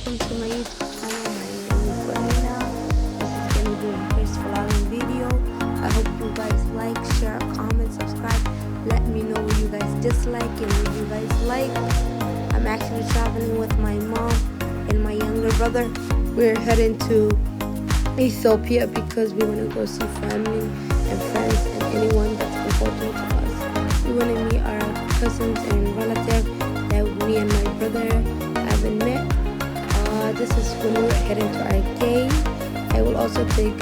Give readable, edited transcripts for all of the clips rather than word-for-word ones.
welcome to my YouTube channel. My name is Salina. This is gonna be my first vlogging video. I hope you guys like, share, comment, subscribe. Let me know what you guys dislike and what you guys like. I'm actually traveling with my mom and my younger brother. We're heading to Ethiopia because we want to go see family and friends and anyone that's important to us. We want to meet our cousins and relatives that me and my brother haven't met. This is when we're heading to arcade. I will also take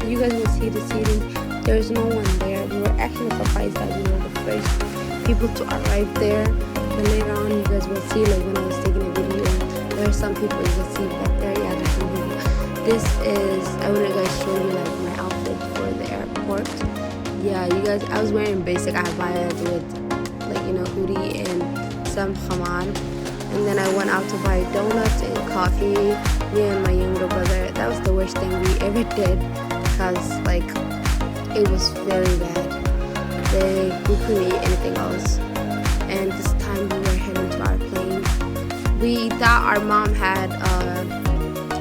you guys will see the seating. There's no one there. We were actually surprised that we were the first people to arrive there. But later on, you guys will see when I was taking a video. There are some people you can see back there. Yeah, there's some people. This is I want to guys show you my outfit for the airport. Yeah, you guys. I was wearing basic abaya with hoodie and some khaman. And then I went out to buy donuts and coffee, me and my younger brother. That was the worst thing we ever did because, it was very bad. We couldn't eat anything else. And this time we were heading to our plane. We thought our mom had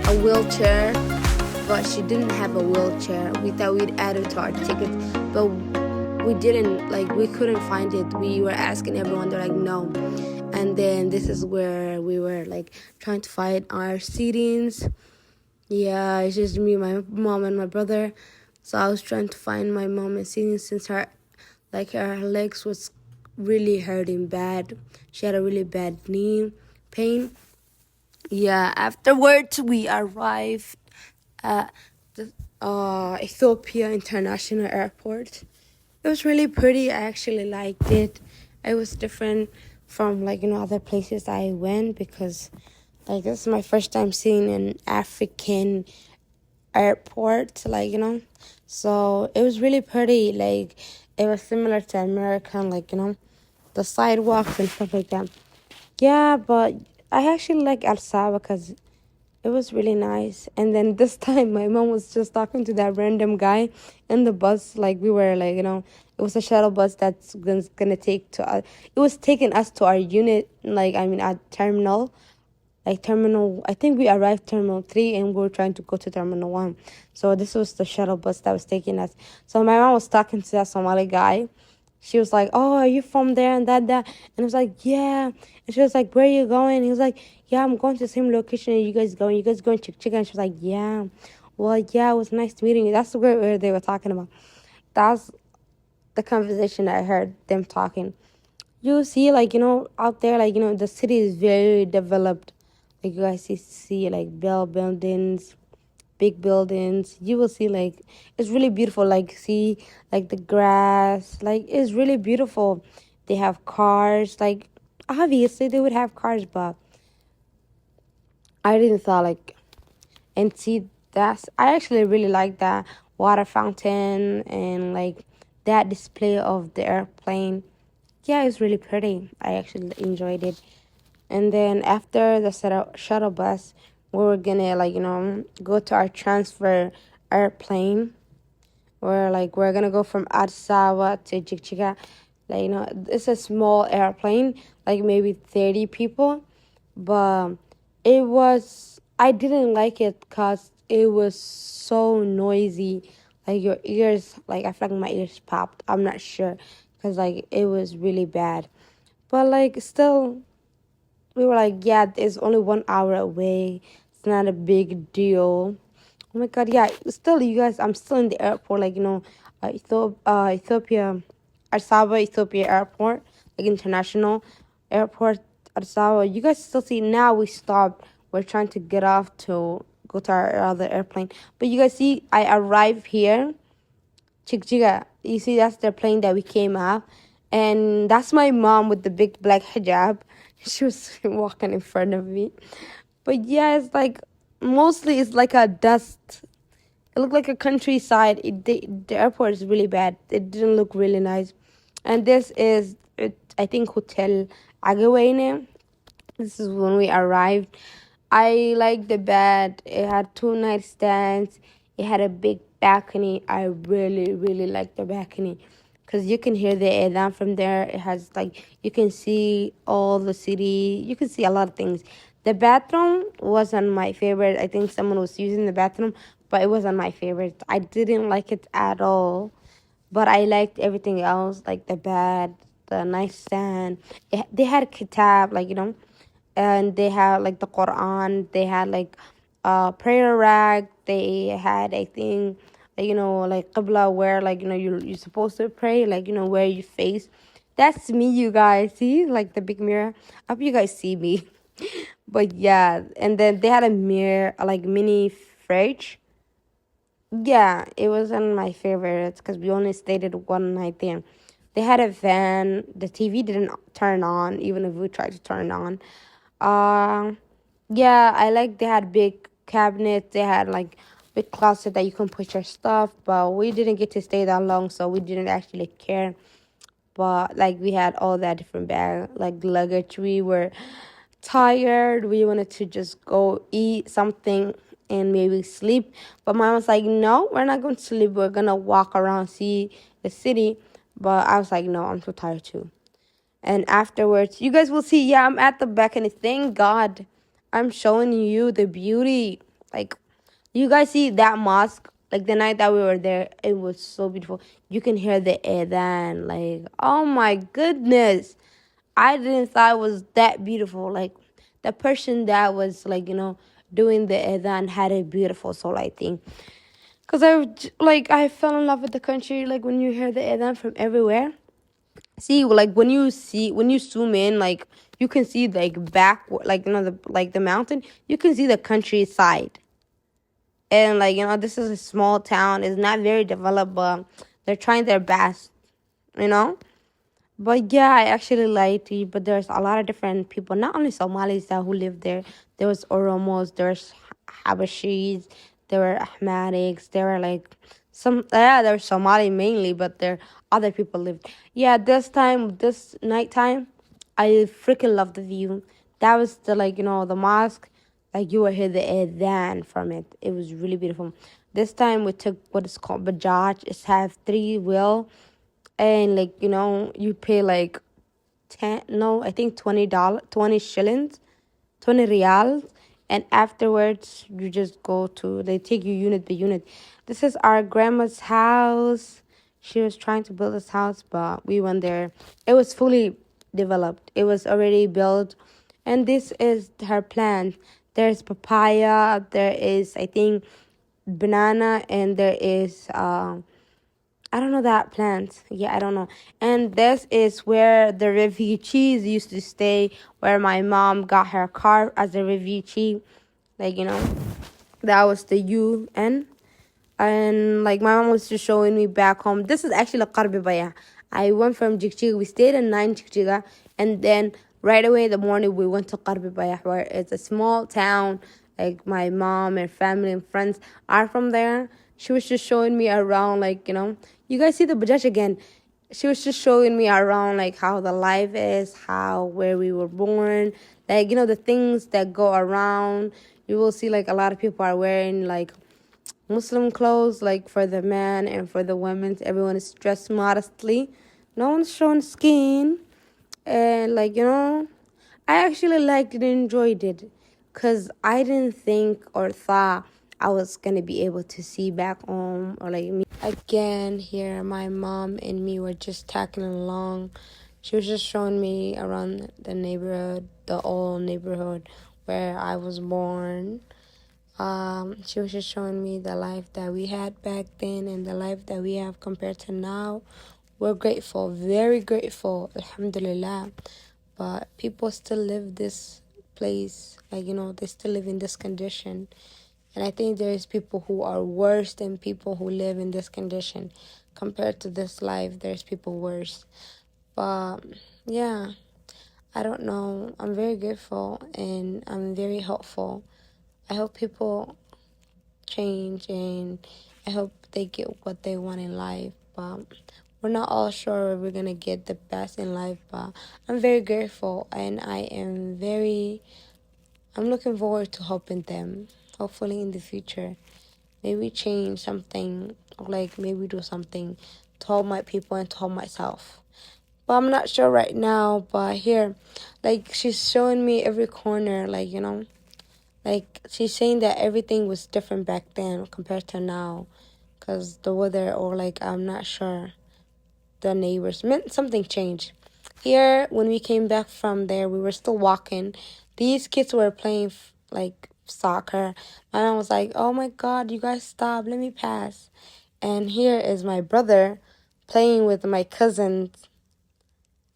a wheelchair, but she didn't have a wheelchair. We thought we'd add it to our ticket, but we didn't. We couldn't find it. We were asking everyone. They're like, no. And then this is where we were trying to find our seatings. Yeah, it's just me, my mom, and my brother. So I was trying to find my mom and seating since her legs was really hurting bad. She had a really bad knee pain. Yeah, afterwards we arrived at the Ethiopia International Airport. It was really pretty. I actually liked it. It was different from other places I went because this is my first time seeing an African airport, so it was really pretty. It was similar to American, the sidewalks and stuff like that. Yeah, but I actually like El Saba because it was really nice. And then this time my mom was just talking to that random guy in the bus. We were it was a shuttle bus that's gonna take to us. It was taking us to our unit, at terminal. Terminal, I think we arrived terminal 3 and we were trying to go to terminal 1. So this was the shuttle bus that was taking us. So my mom was talking to that Somali guy. She was like, oh, are you from there and that? And I was like, yeah. And she was like, where are you going? He was like, yeah, I'm going to the same location as you guys going. You guys going Jijiga? And she was like, yeah. Well, yeah, it was nice meeting you. That's where they were talking about. That's the conversation that I heard them talking. You see, out there, the city is very developed. You guys see buildings, big buildings. You will see it's really beautiful. See the grass. It's really beautiful. They have cars. Obviously they would have cars, but I didn't thought and see that. I actually really like that water fountain and that display of the airplane. Yeah, it's really pretty. I actually enjoyed it. And then after the shuttle bus, we were gonna go to our transfer airplane. We're gonna go from Addis Ababa to Jijiga. It's a small airplane, maybe 30 people. But I didn't like it because it was so noisy. Your ears, I feel like my ears popped. I'm not sure because it was really bad. But still, we were yeah, it's only 1 hour away. It's not a big deal. Oh my god, yeah. Still, you guys, I'm still in the airport, Ethiopia, Addis Ababa, Ethiopia airport, international airport, Addis Ababa. You guys still see now we stopped. We're trying to get off to go to our other airplane. But you guys see, I arrived here, Jijiga. You see, that's the plane that we came up. And that's my mom with the big black hijab. She was walking in front of me. But yeah, it's mostly it's a dust. It looked like a countryside. The airport is really bad. It didn't look really nice. And this is, I think, Hotel Agawene. This is when we arrived. I liked the bed. It had 2 nightstands. It had a big balcony. I really, really liked the balcony. because you can hear the Aden from there. It has like, you can see all the city. You can see a lot of things. The bathroom wasn't my favorite. I think someone was using the bathroom, but it wasn't my favorite. I didn't like it at all. But I liked everything else, like the bed, the nightstand. They had kitab, like, and they had like the Quran. They had like prayer rag. They had, I think, like qibla, where, like, you're supposed to pray, like, where you face. That's me, you guys. See, like the big mirror. I hope you guys see me. But yeah, and then they had a mirror, like mini fridge. Yeah, it wasn't my favorite because we only stayed at one night there. They had a van. The TV didn't turn on, even if we tried to turn it on. Uh, yeah, I like they had big cabinets. They had like big closet that you can put your stuff, but we didn't get to stay that long, so we didn't actually care. But like we had all that different bag, like luggage. We were tired. We wanted to just go eat something and maybe sleep. But mom was like, no, we're not going to sleep. We're going to walk around, see the city. But I was like, no, I'm so tired too. And afterwards, you guys will see, yeah, I'm at the back. And thank God I'm showing you the beauty. Like, you guys see that mosque? Like, the night that we were there, it was so beautiful. You can hear the adhan. Like, oh my goodness. I didn't thought it was that beautiful. Like, the person that was, like, doing the adhan had a beautiful soul, I think. Because I fell in love with the country. Like, when you hear the adhan from everywhere. See, like, when you zoom in, like, you can see, like, back, like, the mountain. You can see the countryside. And, like, this is a small town. It's not very developed, but they're trying their best, you know? But yeah, I actually like it. But there's a lot of different people, not only Somalis that who live there. There was Oromos, there's Habashis, there were Ahmadics, there were like there were Somali mainly, but there other people lived. Yeah, this nighttime, I freaking love the view. That was the, like, the mosque. Like, you will hear the adhan from it. It was really beautiful. This time we took what is called Bajaj. It have 3 wheel, and, like, you pay like 10, no, I think $20, 20 shillings, 20 reals, and afterwards you just go to, they take you unit by unit. This is our grandma's house. She was trying to build this house, but we went there. It was fully developed. It was already built. And this is her plant. There's papaya, there is, I think, banana, and there is I don't know that plant. Yeah, I don't know. And this is where the refugees used to stay, where my mom got her car as a refugee. Like, that was the UN. And, like, my mom was just showing me back home. This is actually Kebribayah. I went from Jijiga. We stayed in 9 Jijiga. And then right away in the morning, we went to Kebribayah, where it's a small town. Like, my mom and family and friends are from there. She was just showing me around, like, you guys see the Bajaj again. She was just showing me around, like, how the life is, where we were born. Like, the things that go around. You will see, like, a lot of people are wearing, like, Muslim clothes, like, for the men and for the women. Everyone is dressed modestly. No one's showing skin. And, like, I actually liked it and enjoyed it. Because I didn't think or thought I was going to be able to see back home, or, like, me. Again, here, my mom and me were just tagging along. She was just showing me around the neighborhood, the old neighborhood where I was born. She was just showing me the life that we had back then and the life that we have compared to now. We're grateful, very grateful, alhamdulillah. But people still live this place, like, they still live in this condition. And I think there's people who are worse than people who live in this condition. Compared to this life, there's people worse. But yeah, I don't know. I'm very grateful and I'm very hopeful. I hope people change, and I hope they get what they want in life. But we're not all sure we're gonna get the best in life. But I'm very grateful, and I'm looking forward to helping them. Hopefully in the future, maybe change something, or like maybe do something told my people and told myself. But I'm not sure right now. But here, like, she's showing me every corner, like, like, she's saying that everything was different back then compared to now. Because the weather, or like, I'm not sure, the neighbors, meant something changed. Here, when we came back from there, we were still walking. These kids were playing, like, soccer. My mom was like, oh my God, you guys stop, let me pass. And here is my brother playing with my cousin,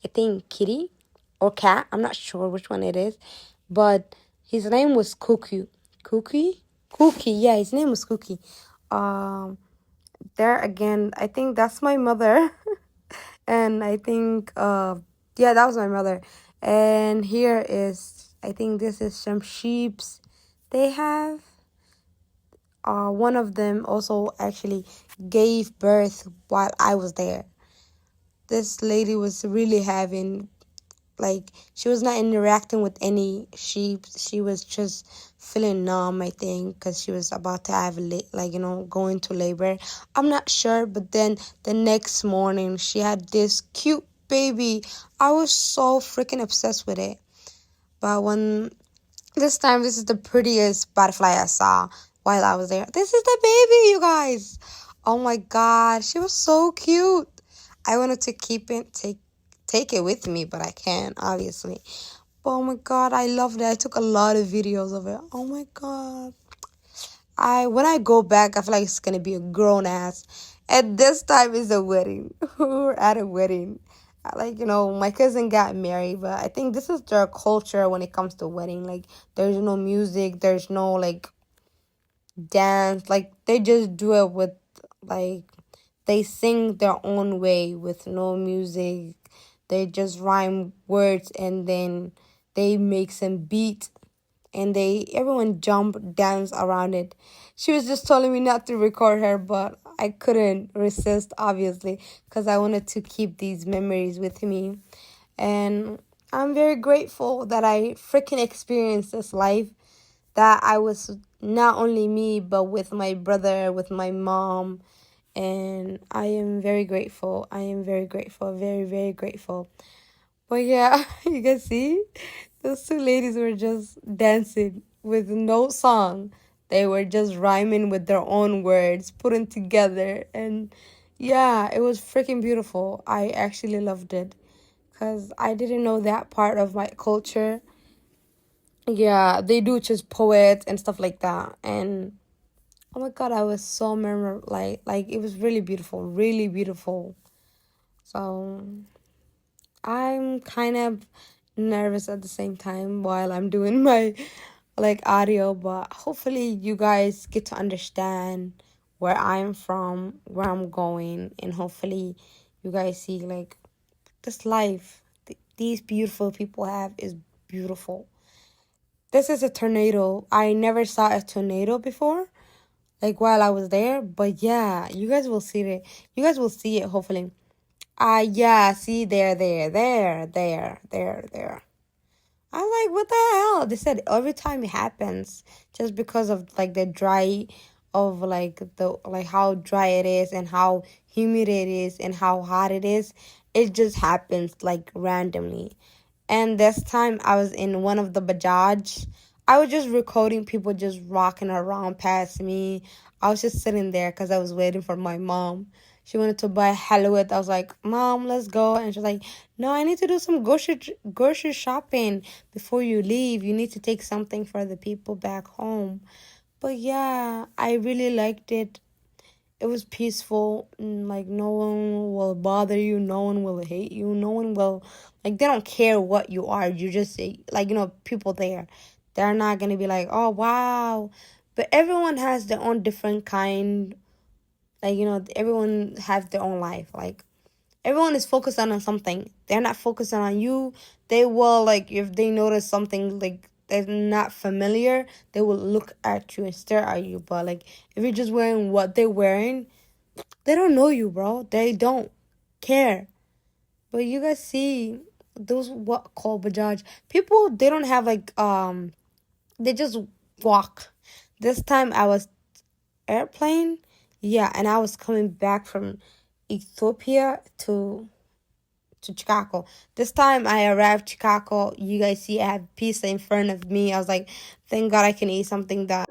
I think kitty or cat. I'm not sure which one it is. But his name was Cookie. Cookie? Cookie, yeah, his name was Cookie. Um, there again, I think that's my mother. And I think, yeah, that was my mother. And here is, I think this is some sheeps they have. One of them also actually gave birth while I was there. This lady was really having, like, she was not interacting with any sheep. She was just feeling numb, I think, because she was about to have, like, go into labor. I'm not sure, but then the next morning, she had this cute baby. I was so freaking obsessed with it. But when this time, this is the prettiest butterfly I saw while I was there. This is the baby, you guys. Oh my God, she was so cute. I wanted to keep it, take it with me, but I can't, obviously. But oh my God, I loved it. I took a lot of videos of it. Oh my God. When I go back, I feel like it's gonna be a grown ass. And this time is a wedding. We're at a wedding. Like, my cousin got married, but I think this is their culture when it comes to wedding. Like, there's no music, there's no, like, dance. Like, they just do it with, like, they sing their own way with no music. They just rhyme words and then they make some beat and everyone jump, dance around it. She was just telling me not to record her, but I couldn't resist, obviously, because I wanted to keep these memories with me. And I'm very grateful that I freaking experienced this life, that I was not only me, but with my brother, with my mom. And I am very grateful. I am very grateful. Very, very grateful. But yeah, you can see those two ladies were just dancing with no song. They were just rhyming with their own words, putting together. And yeah, it was freaking beautiful. I actually loved it because I didn't know that part of my culture. Yeah, they do just poets and stuff like that. And oh my God, I was so memorable. Like it was really beautiful, really beautiful. So I'm kind of nervous at the same time while I'm doing my like audio, but hopefully you guys get to understand where I'm from, where I'm going, and hopefully you guys see like this life these beautiful people have is beautiful. This is a tornado. I never saw a tornado before, like while I was there, but yeah, you guys will see it. You guys will see it hopefully. Yeah, see there. I'm like, what the hell? They said every time it happens, just because of like the dry, of like the like how dry it is and how humid it is and how hot it is. It just happens like randomly. And this time I was in one of the Bajaj. I was just recording people just rocking around past me. I was just sitting there because I was waiting for my mom. She wanted to buy halwa. I was like, Mom, let's go. And she's like, no, I need to do some grocery shopping before you leave. You need to take something for the people back home. But yeah, I really liked it. It was peaceful. Like, no one will bother you. No one will hate you. No one will, like, they don't care what you are. You just say, like, people there. They're not going to be like, oh, wow. But everyone has their own different kind. Like, everyone has their own life. Like, everyone is focused on something. They're not focusing on you. They will, like, if they notice something, like, they're not familiar, they will look at you and stare at you. But, like, if you're just wearing what they're wearing, they don't know you, bro. They don't care. But you guys see those what called Bajaj. People, they don't have, like, they just walk. This time I was airplane. Yeah, and I was coming back from Ethiopia to Chicago. This time I arrived Chicago. You guys see I have pizza in front of me. I was like, thank God I can eat something that